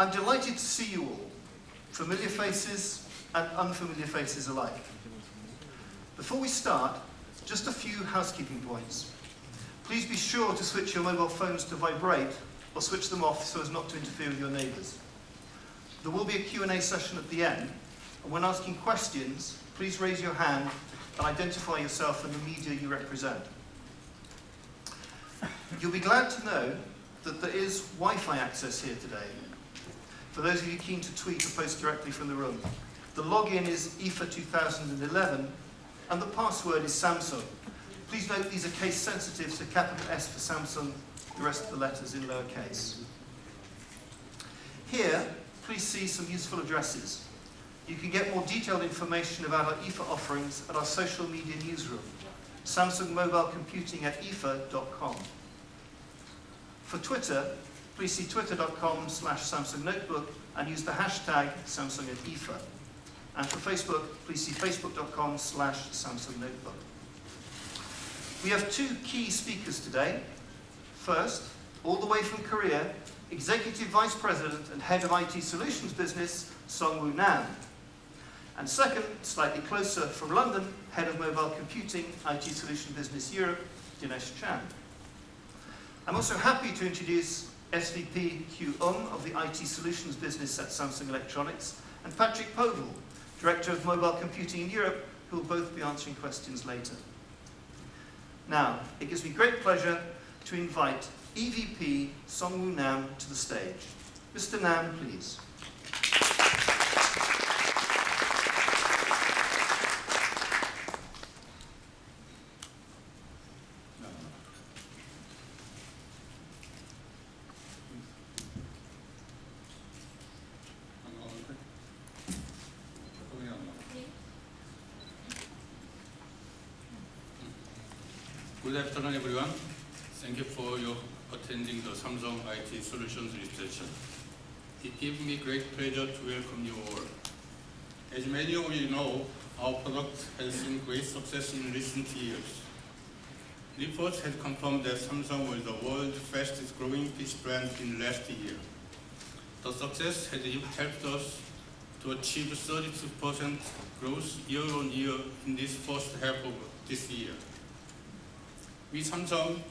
I'm delighted to see you all, familiar faces and unfamiliar faces alike. Before we start, just a few housekeeping points. Please be sure to switch your mobile phones to vibrate or switch them off so as not to interfere with your neighbours. There will be a Q&A session at the end, and when asking questions, please raise your hand and identify yourself and the media you represent. You'll be glad to know that there is Wi-Fi access here today. For those of you keen to tweet or post directly from the room, the login is IFA 2011 and the password is Samsung. Please note these are case sensitive, so capital S for Samsung, the rest of the letters in lowercase. Here, please see some useful addresses. You can get more detailed information about our IFA offerings at our social media newsroom, Samsung Mobile Computing at IFA.com. For Twitter, please see twitter.com/Samsung Notebook and use the hashtag Samsung at IFA. And for Facebook, please see facebook.com/Samsung Notebook. We have two key speakers today. First, all the way from Korea, Executive Vice President and Head of IT Solutions Business, Song-Woo Nam. And second, slightly closer from London, Head of Mobile Computing, IT Solution Business Europe, Dinesh Chan. I'm also happy to introduce SVP Hugh of the IT Solutions Business at Samsung Electronics, and Patrick Povell, Director of Mobile Computing in Europe, who will both be answering questions later. Now, it gives me great pleasure to invite EVP Song-Woo Nam to the stage. Mr. Nam, please. Good afternoon, everyone. Thank you for your attending the Samsung IT Solutions Reception. It gives me great pleasure to welcome you all. As many of you know, our product has seen great success in recent years. Reports have confirmed that Samsung was the world's fastest growing PC brand in last year. The success has helped us to achieve 32% growth year on year in this first half of this year. We Samsung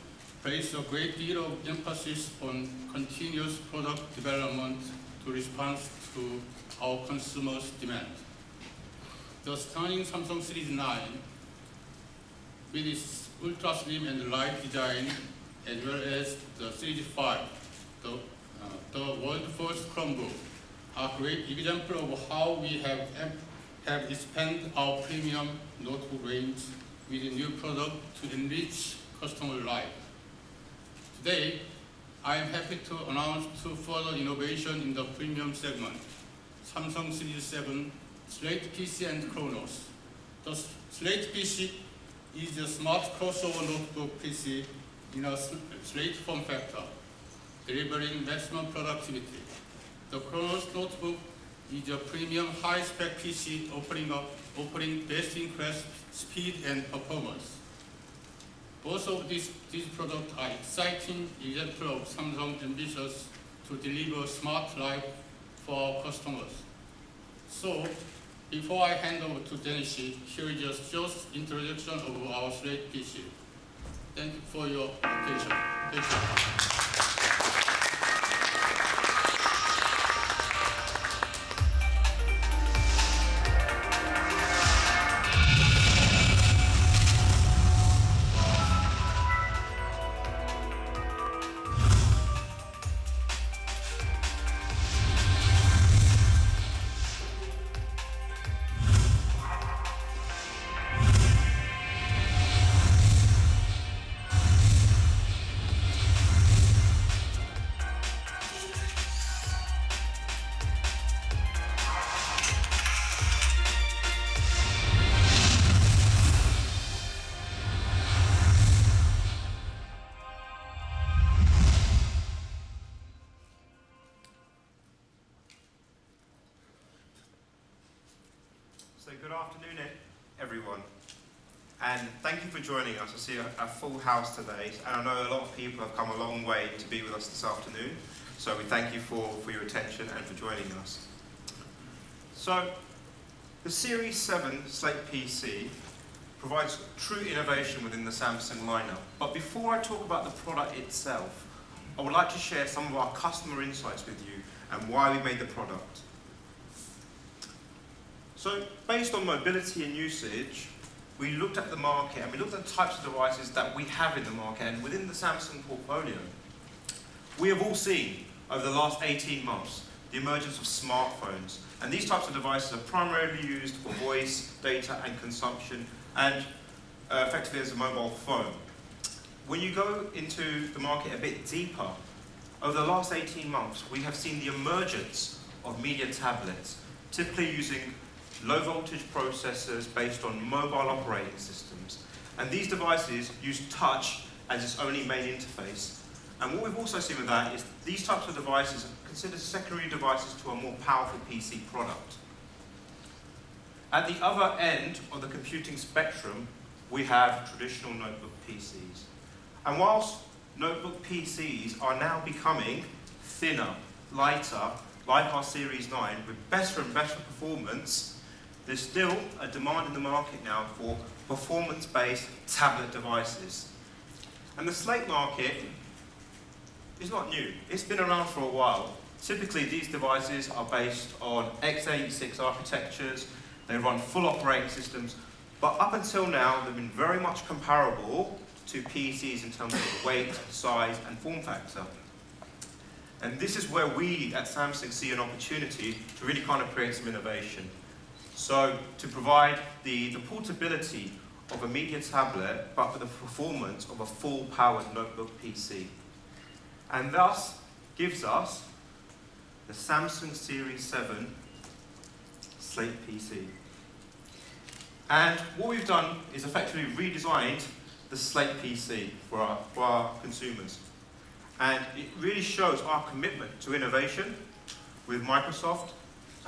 place a great deal of emphasis on continuous product development to respond to our consumers' demand. The stunning Samsung Series 9, with its ultra slim and light design, as well as the Series 5, the world's first Chromebook, are great example of how we have expanded our premium notebook range with a new product to enrich customer life. Today, I am happy to announce two further innovation in the premium segment: Samsung Series 7, Slate PC and Chronos. The Slate PC is a smart crossover notebook PC in a Slate form factor, delivering maximum productivity. The Chronos notebook is a premium high-spec PC offering best-in-class speed and performance. Both of these products are exciting examples of Samsung's ambitions to deliver smart life for our customers. So, before I hand over to Dinesh, here is a short introduction of our Slate PC. Thank you for your attention. Thank you. So good afternoon, everyone, and thank you for joining us. I see a full house today, and I know a lot of people have come a long way to be with us this afternoon. So we thank you for your attention and for joining us. So the Series 7 Slate PC provides true innovation within the Samsung lineup. But before I talk about the product itself, I would like to share some of our customer insights with you and why we made the product. So based on mobility and usage, we looked at the market and we looked at the types of devices that we have in the market, and within the Samsung portfolio. We have all seen over the last 18 months the emergence of smartphones, and these types of devices are primarily used for voice, data and consumption, and effectively as a mobile phone. When you go into the market a bit deeper, over the last 18 months we have seen the emergence of media tablets, typically using low voltage processors based on mobile operating systems. And these devices use touch as its only main interface. And what we've also seen with that is these types of devices are considered secondary devices to a more powerful PC product. At the other end of the computing spectrum, we have traditional notebook PCs. And whilst notebook PCs are now becoming thinner, lighter, like our Series 9, with better and better performance, there's still a demand in the market now for performance-based tablet devices. And the Slate market is not new. It's been around for a while. Typically, these devices are based on x86 architectures. They run full operating systems. But up until now, they've been very much comparable to PCs in terms of weight, size, and form factor. And this is where we at Samsung see an opportunity to really kind of create some innovation. So to provide the portability of a media tablet, but with the performance of a full-powered notebook PC. And thus gives us the Samsung Series 7 Slate PC. And what we've done is effectively redesigned the Slate PC for our consumers. And it really shows our commitment to innovation with Microsoft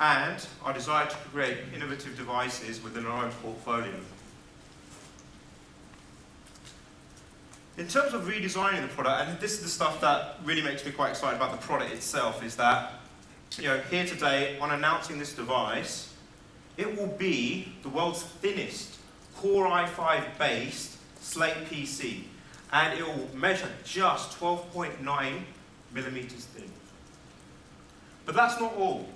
and our desire to create innovative devices within our own portfolio. In terms of redesigning the product, and this is the stuff that really makes me quite excited about the product itself, is that here today on announcing this device, it will be the world's thinnest Core i5 based Slate PC, and it will measure just 12.9 millimeters thin. But that's not all.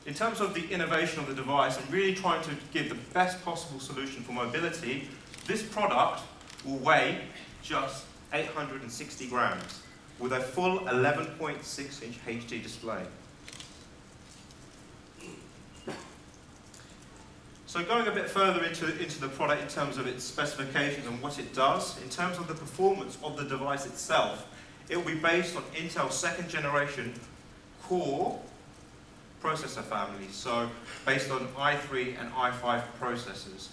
In terms of the innovation of the device and really trying to give the best possible solution for mobility, this product will weigh just 860 grams with a full 11.6-inch HD display. So going a bit further into the product in terms of its specifications and what it does, in terms of the performance of the device itself, it will be based on Intel's second generation Core processor family, so based on i3 and i5 processors.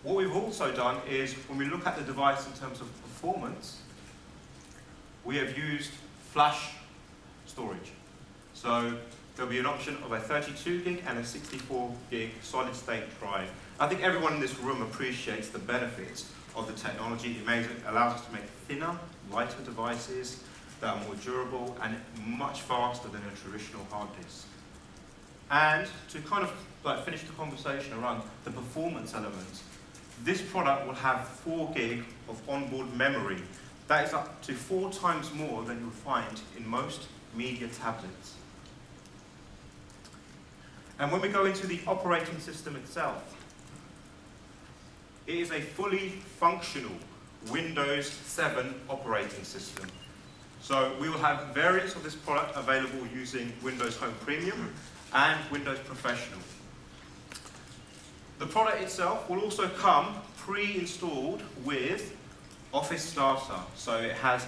What we've also done is, when we look at the device in terms of performance, we have used flash storage. So there'll be an option of a 32 gig and a 64 gig solid state drive. I think everyone in this room appreciates the benefits of the technology. It allows us to make thinner, lighter devices that are more durable and much faster than a traditional hard disk. And to kind of finish the conversation around the performance elements, this product will have 4 gig of onboard memory. That is up to 4 times more than you'll find in most media tablets. And when we go into the operating system itself, it is a fully functional Windows 7 operating system. So we will have variants of this product available using Windows Home Premium and Windows Professional. The product itself will also come pre-installed with Office Starter. So it has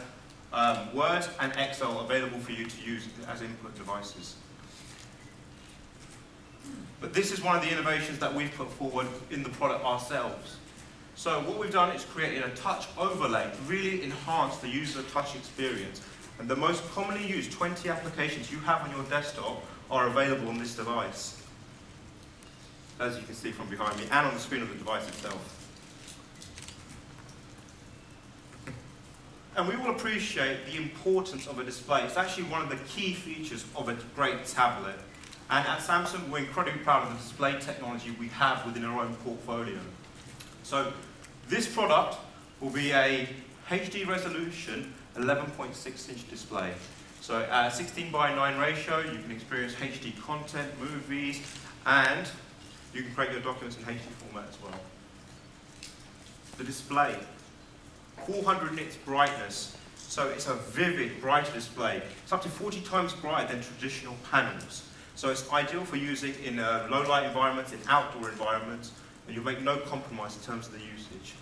Word and Excel available for you to use as input devices. But this is one of the innovations that we've put forward in the product ourselves. So what we've done is created a touch overlay to really enhance the user touch experience. And the most commonly used 20 applications you have on your desktop are available on this device, as you can see from behind me, and on the screen of the device itself. And we will appreciate the importance of a display. It's actually one of the key features of a great tablet. And at Samsung, we're incredibly proud of the display technology we have within our own portfolio. So this product will be a HD resolution 11.6-inch display. So at a 16:9 ratio, you can experience HD content, movies, and you can create your documents in HD format as well. The display, 400 nits brightness, so it's a vivid, brighter display. It's up to 40 times brighter than traditional panels. So it's ideal for using in low light environments, in outdoor environments, and you'll make no compromise in terms of the usage.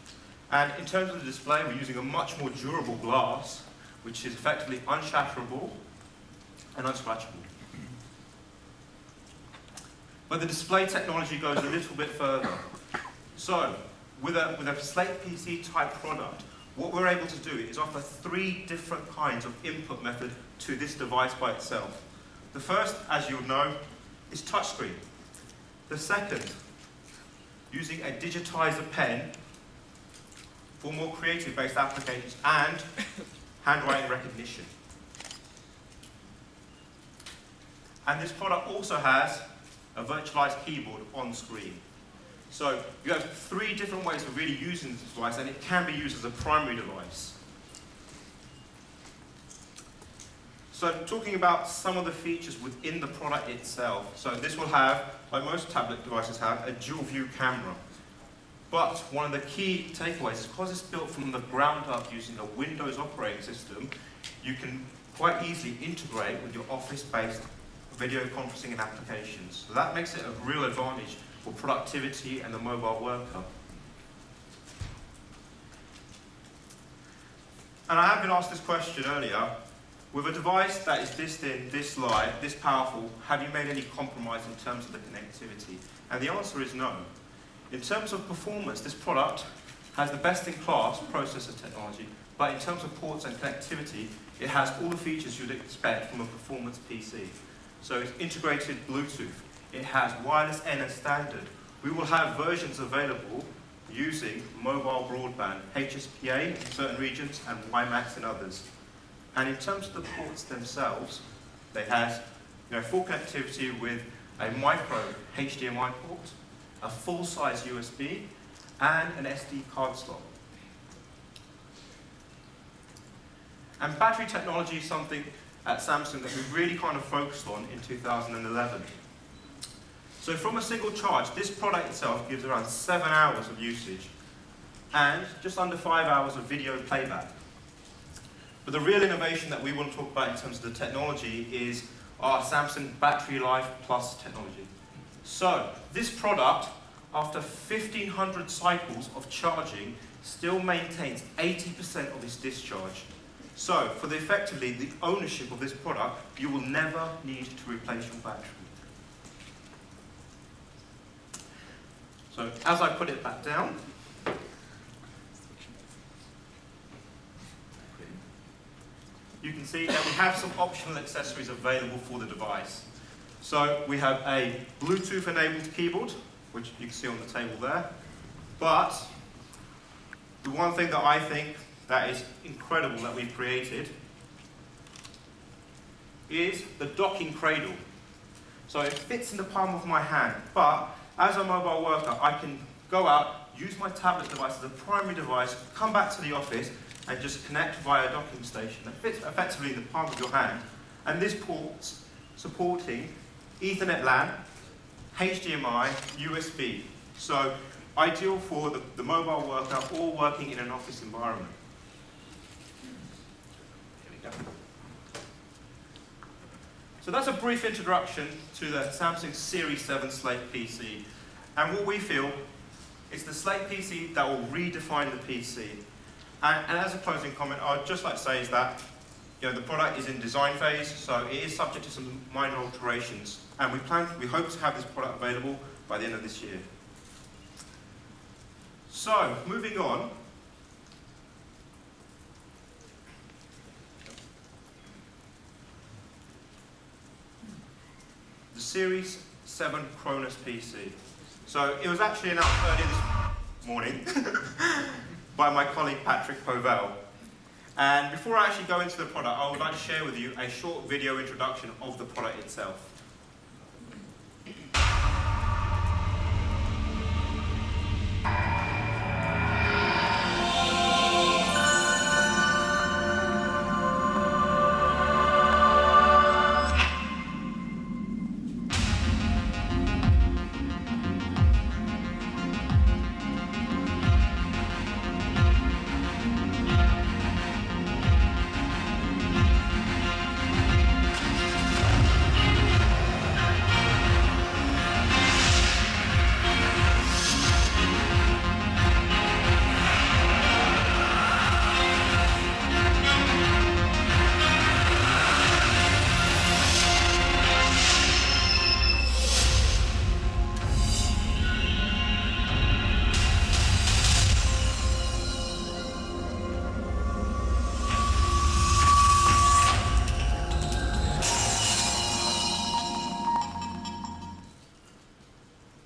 And in terms of the display, we're using a much more durable glass, which is effectively unshatterable and unscratchable. But the display technology goes a little bit further. So, with a Slate PC type product, what we're able to do is offer 3 different kinds of input method to this device by itself. The first, as you'll know, is touchscreen. The second, using a digitizer pen for more creative-based applications and handwriting recognition. And this product also has a virtualized keyboard on screen. So you have 3 different ways of really using this device, and it can be used as a primary device. So talking about some of the features within the product itself. So this will have, like most tablet devices have, a dual view camera. But one of the key takeaways is because it's built from the ground up using a Windows operating system, you can quite easily integrate with your office-based video conferencing and applications. So that makes it a real advantage for productivity and the mobile worker. And I have been asked this question earlier. With a device that is this thin, this light, this powerful, have you made any compromise in terms of the connectivity? And the answer is no. In terms of performance, this product has the best-in-class processor technology, but in terms of ports and connectivity, it has all the features you'd expect from a performance PC. So it's integrated Bluetooth. It has wireless N as standard. We will have versions available using mobile broadband, HSPA in certain regions and WiMAX in others. And in terms of the ports themselves, they have full connectivity with a micro HDMI port, a full-size USB, and an SD card slot. And battery technology is something at Samsung that we really kind of focused on in 2011. So from a single charge, this product itself gives around 7 hours of usage and just under 5 hours of video playback. But the real innovation that we want to talk about in terms of the technology is our Samsung Battery Life Plus technology. So this product, after 1,500 cycles of charging, still maintains 80% of its discharge. So for effectively the ownership of this product, you will never need to replace your battery. So as I put it back down, you can see that we have some optional accessories available for the device. So we have a Bluetooth-enabled keyboard, which you can see on the table there. But the one thing that I think that is incredible that we've created is the docking cradle. So it fits in the palm of my hand, but as a mobile worker, I can go out, use my tablet device as a primary device, come back to the office, and just connect via a docking station that fits effectively in the palm of your hand. And this port's supporting Ethernet LAN, HDMI, USB. So ideal for the mobile worker or working in an office environment. Here we go. So that's a brief introduction to the Samsung Series 7 Slate PC. And what we feel is the Slate PC that will redefine the PC. And as a closing comment, I'd just like to say is that the product is in design phase, so it is subject to some minor alterations. And we hope to have this product available by the end of this year. So, moving on. The Series 7 Chronos PC. So, it was actually announced earlier this morning by my colleague Patrick Bezel. And before I actually go into the product, I would like to share with you a short video introduction of the product itself.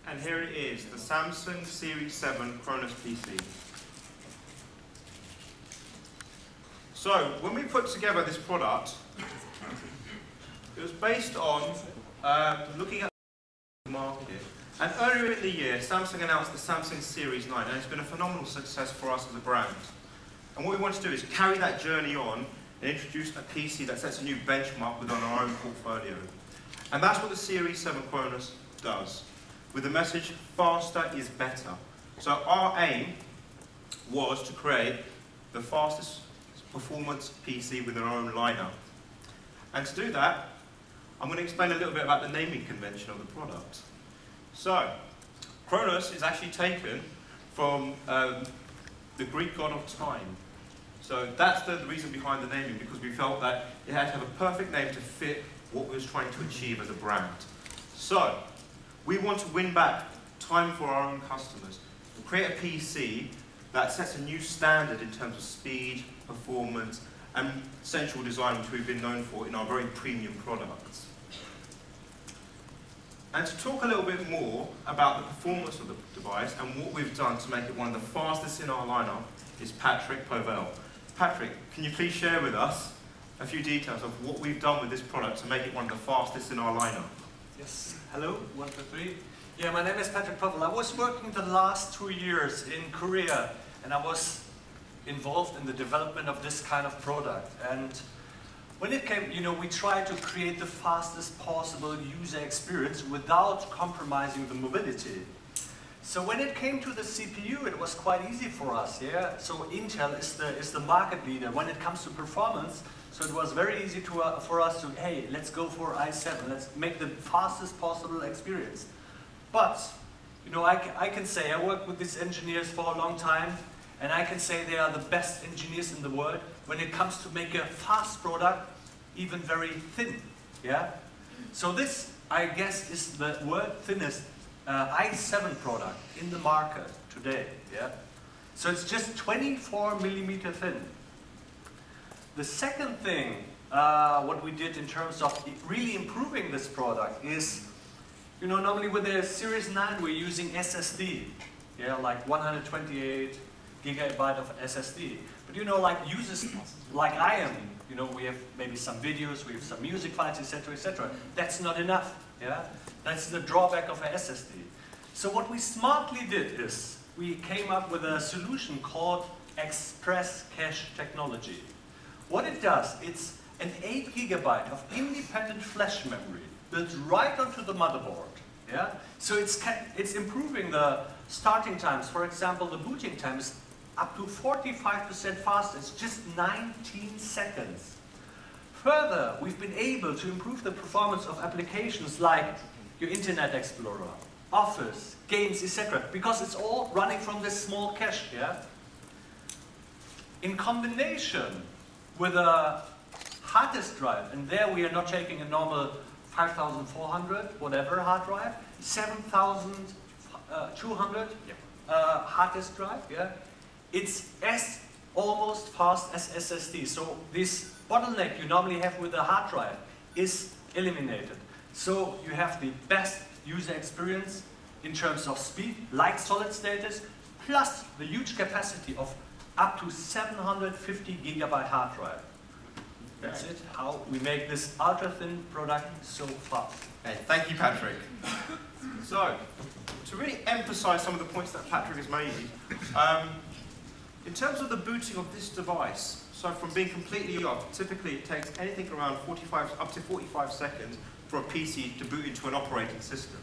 And here it is, the Samsung Series 7 Chronos PC. So, when we put together this product, it was based on looking at the market. And earlier in the year, Samsung announced the Samsung Series 9, and it's been a phenomenal success for us as a brand. And what we want to do is carry that journey on and introduce a PC that sets a new benchmark within our own portfolio. And that's what the Series 7 Chronos does, with the message, faster is better. So our aim was to create the fastest performance PC within our own lineup. And to do that, I'm going to explain a little bit about the naming convention of the product. So, Chronos is actually taken from the Greek god of time. So that's the reason behind the naming, because we felt that it had to have a perfect name to fit what we were trying to achieve as a brand. So, we want to win back time for our own customers. We create a PC that sets a new standard in terms of speed, performance, and sensual design, which we've been known for in our very premium products. And to talk a little bit more about the performance of the device and what we've done to make it one of the fastest in our lineup is Patrick Povell. Patrick, can you please share with us a few details of what we've done with this product to make it one of the fastest in our lineup? Yes, hello, 1, 2, 3. Yeah, my name is Patrick Povell. I was working the last 2 years in Korea, and I was involved in the development of this kind of product. And when it came, we tried to create the fastest possible user experience without compromising the mobility. So when it came to the CPU, it was quite easy for us, yeah? So Intel is the market leader when it comes to performance. So it was very easy for us to, hey, let's go for i7, let's make the fastest possible experience. But, I can say I worked with these engineers for a long time, and I can say they are the best engineers in the world when it comes to make a fast product, even very thin, yeah? So this, I guess, is the world thinnest i7 product in the market today, yeah? So it's just 24 millimeter thin. The second thing, what we did in terms of really improving this product is, normally with the Series 9 we're using SSD, yeah, like 128 gigabyte of SSD. But like users like I am, we have maybe some videos, we have some music files, etc., etc. That's not enough, yeah? That's the drawback of a SSD. So what we smartly did is, we came up with a solution called Express Cache technology. What it does, it's an 8 gigabyte of independent flash memory built right onto the motherboard. Yeah? So it's improving the starting times. For example, the booting time is up to 45% faster. It's just 19 seconds. Further, we've been able to improve the performance of applications like your Internet Explorer, Office, games, etc. because it's all running from this small cache. Yeah? In combination with a hard disk drive, and there we are not taking a normal 5,400 whatever hard drive, 7,200 hard disk drive, yeah? It's almost fast as SSD. So this bottleneck you normally have with a hard drive is eliminated. So you have the best user experience in terms of speed, like solid state is, plus the huge capacity of up to 750 gigabyte hard drive. That's it, how we make this ultra-thin product so fast. Hey, thank you, Patrick. So, to really emphasize some of the points that Patrick has made, in terms of the booting of this device, so from being completely off, typically it takes anything around up to 45 seconds for a PC to boot into an operating system.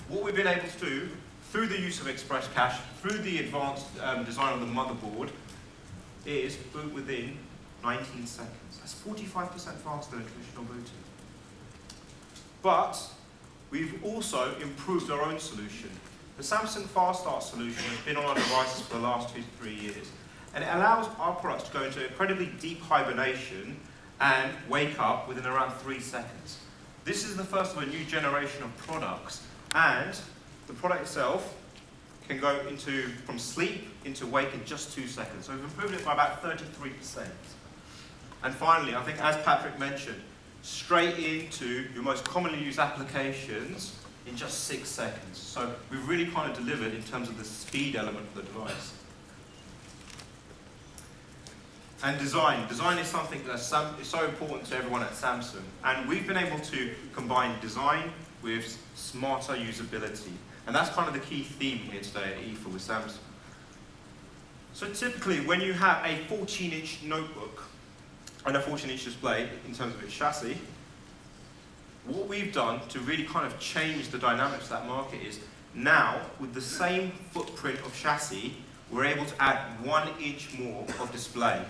What we've been able to do, through the use of Express Cache, through the advanced design of the motherboard, is boot within 19 seconds. That's 45% faster than traditional booting. But we've also improved our own solution. The Samsung Fast Start solution has been on our devices for the last 2 to 3 years, and it allows our products to go into incredibly deep hibernation and wake up within around 3 seconds. This is the first of a new generation of products, and the product itself can go from sleep into wake in just 2 seconds. So we've improved it by about 33%. And finally, I think as Patrick mentioned, straight into your most commonly used applications in just 6 seconds. So we've really kind of delivered in terms of the speed element of the device. And design. Design is something that is so important to everyone at Samsung. And we've been able to combine design with smarter usability. And that's kind of the key theme here today at IFA with Samsung. So typically, when you have a 14-inch notebook and a 14-inch display in terms of its chassis, what we've done to really kind of change the dynamics of that market is now, with the same footprint of chassis, we're able to add 1 inch more of display.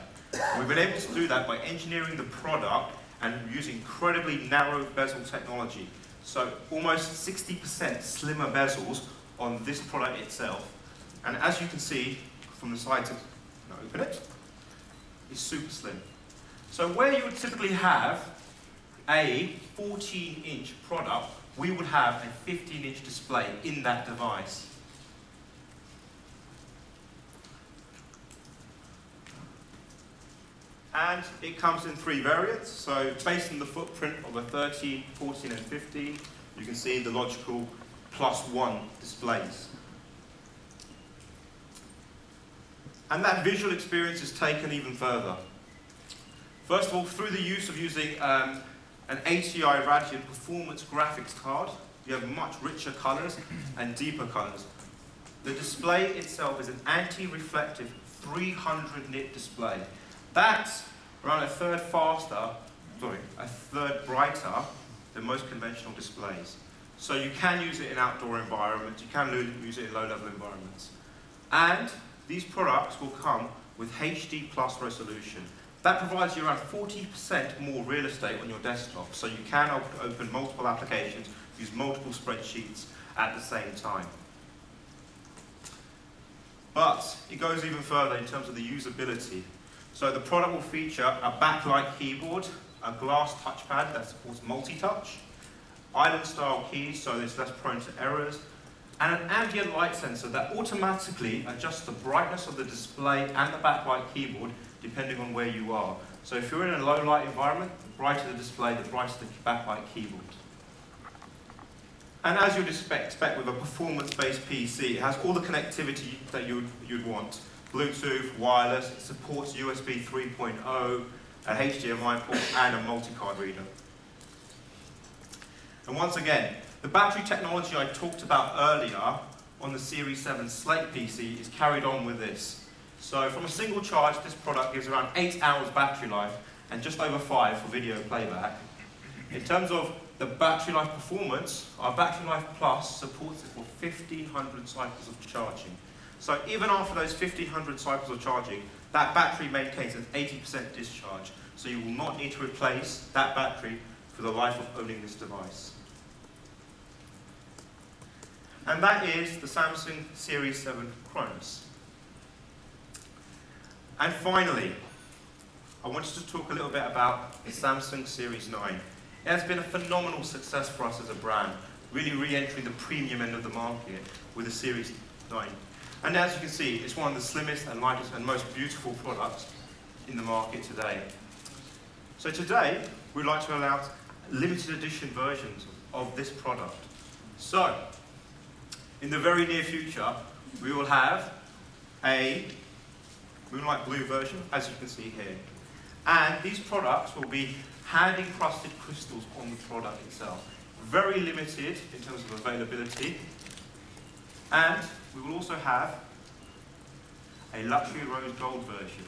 We've been able to do that by engineering the product and using incredibly narrow bezel technology. So almost 60% slimmer bezels on this product itself. And as you can see from the side to open it, it's super slim. So where you would typically have a 14-inch product, we would have a 15-inch display in that device. And it comes in 3 variants. So based on the footprint of a 13, 14, and 15, you can see the logical +1 displays. And that visual experience is taken even further. First of all, through the use of using an ATI Radeon performance graphics card, you have much richer colors and deeper colors. The display itself is an anti-reflective 300 nit display. That's around a third brighter than most conventional displays. So you can use it in outdoor environments, you can use it in low-level environments. And these products will come with HD plus resolution. That provides you around 40% more real estate on your desktop, so you can open multiple applications, use multiple spreadsheets at the same time. But it goes even further in terms of the usability. So the product will feature a backlight keyboard, a glass touchpad that supports multi-touch, island-style keys, so it's less prone to errors, and an ambient light sensor that automatically adjusts the brightness of the display and the backlight keyboard depending on where you are. So if you're in a low light environment, the brighter the display, the brighter the backlight keyboard. And as you'd expect with a performance-based PC, it has all the connectivity that you'd want. Bluetooth, wireless, it supports USB 3.0, a HDMI port, and a multi-card reader. And once again, the battery technology I talked about earlier on the Series 7 Slate PC is carried on with this. So from a single charge, this product gives around 8 hours battery life and just over 5 for video playback. In terms of the battery life performance, our Battery Life Plus supports it for 1,500 cycles of charging. So even after those 1,500 cycles of charging, that battery maintains an 80% discharge. So you will not need to replace that battery for the life of owning this device. And that is the Samsung Series 7 Chronos. And finally, I wanted to talk a little bit about the Samsung Series 9. It has been a phenomenal success for us as a brand, really re-entering the premium end of the market with the Series 9. And as you can see, it's one of the slimmest and lightest and most beautiful products in the market today. So today, we'd like to allow limited edition versions of this product. So, in the very near future, we will have a Moonlight Blue version, as you can see here. And these products will be hand-encrusted crystals on the product itself. Very limited in terms of availability. And we will also have a luxury rose gold version.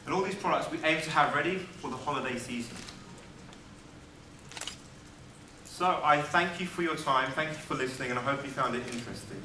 And all these products we aim to have ready for the holiday season. So I thank you for your time, thank you for listening, and I hope you found it interesting.